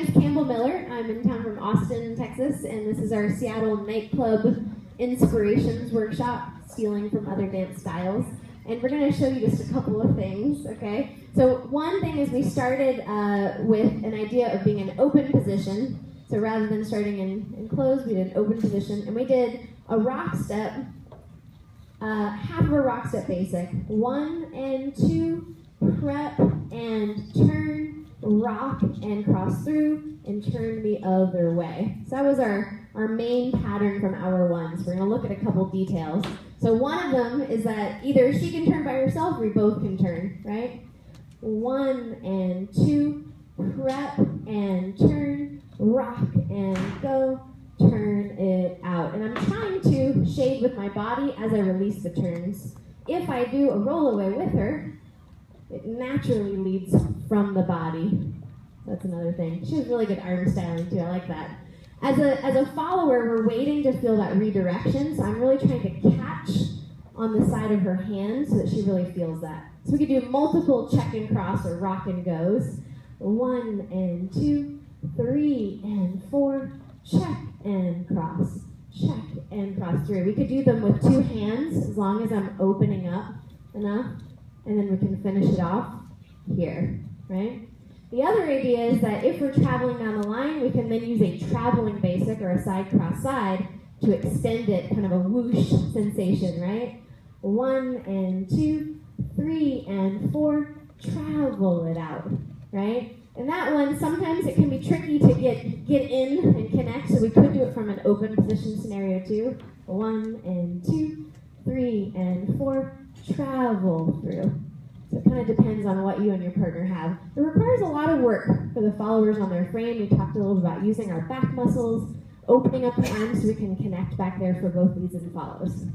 is Campbell Miller. I'm in town from Austin, Texas, and this is our Seattle nightclub inspirations workshop, stealing from other dance styles. And we're going to show you just a couple of things, okay? So one thing is we started with an idea of being in an open position. So rather than starting in closed, we did an open position, and we did a rock step, half of a rock step basic. 1 and 2, prep and turn, rock and cross through, and turn the other way. So that was our main pattern from hour 1. So we're going to look at a couple details. So one of them is that either she can turn by herself or we both can turn, right? 1 and 2, prep and turn, rock and go, turn it out. And I'm trying to shade with my body as I release the turns. If I do a rollaway with her, it naturally leads from the body. That's another thing. She has really good arm styling too. I like that. As a follower, we're waiting to feel that redirection. So I'm really trying to catch on the side of her hand so that she really feels that. So we could do multiple check and cross or rock and goes. 1 and 2, 3 and 4, check and cross through. We could do them with 2 hands as long as I'm opening up enough, and then we can finish it off here, right? The other idea is that if we're traveling down the line, we can then use a traveling basic or a side cross side to extend it, kind of a whoosh sensation, right? 1 and 2, 3 and 4, travel it out, right? And that one, sometimes it can be tricky to get in and connect, so we could do it from an open position scenario too. 1 and 2, 3 and 4, travel through. So it kind of depends on what you and your partner have. It requires a lot of work for the followers on their frame. We talked a little bit about using our back muscles, opening up the arms so we can connect back there for both leads and follows.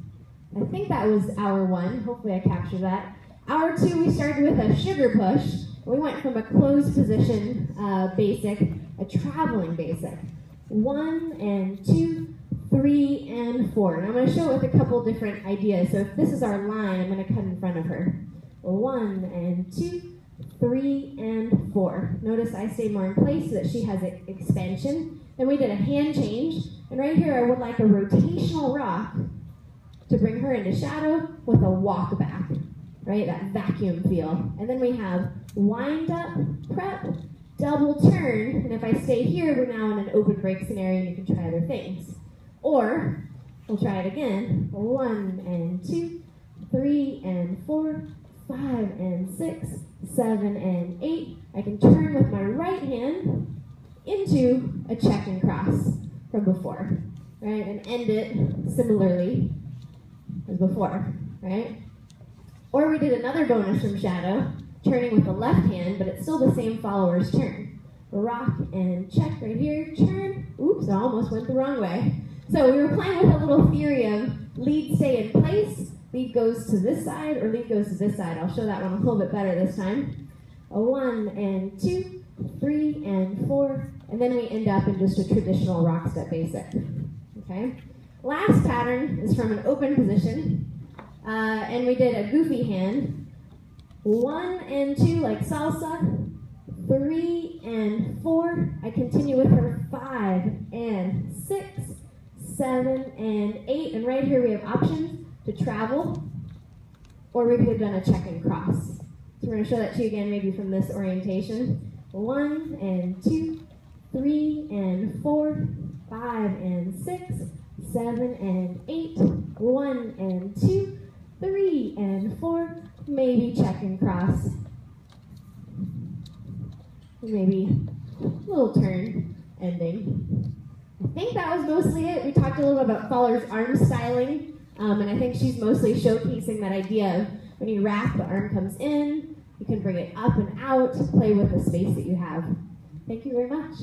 I think that was hour 1. Hopefully I captured that. Hour 2, we started with a sugar push. We went from a closed position basic, a traveling basic. 1 and 2, 3 and 4. And I'm going to show it with a couple different ideas. So if this is our line, I'm going to cut in front of her. 1 and 2, 3 and 4. Notice I stay more in place so that she has expansion. Then we did a hand change. And right here I would like a rotational rock to bring her into shadow with a walk back. Right, that vacuum feel. And then we have wind up, prep, double turn, and if I stay here, we're now in an open break scenario and you can try other things. Or, we'll try it again. 1 and 2, 3 and 4, 5 and 6, 7 and 8. I can turn with my right hand into a check and cross from before, right? And end it similarly as before, right? Or we did another bonus from shadow, turning with the left hand, but it's still the same follower's turn. Rock and check right here, turn. Oops, I almost went the wrong way. So we were playing with a little theory of lead stay in place, lead goes to this side, or lead goes to this side. I'll show that one a little bit better this time. 1 and 2, 3 and 4, and then we end up in just a traditional rock step basic. Okay. Last pattern is from an open position. And we did a goofy hand. 1 and 2 like salsa. 3 and 4. I continue with her 5 and 6, 7 and 8. And right here we have options to travel, or we could have done a check and cross. So we're going to show that to you again, maybe from this orientation. 1 and 2, 3 and 4, 5 and 6, 7 and 8. 1 and 2. 3 and 4, maybe check and cross. Maybe a little turn ending. I think that was mostly it. We talked a little bit about Faller's arm styling, and I think she's mostly showcasing that idea of when you wrap, the arm comes in, you can bring it up and out, play with the space that you have. Thank you very much.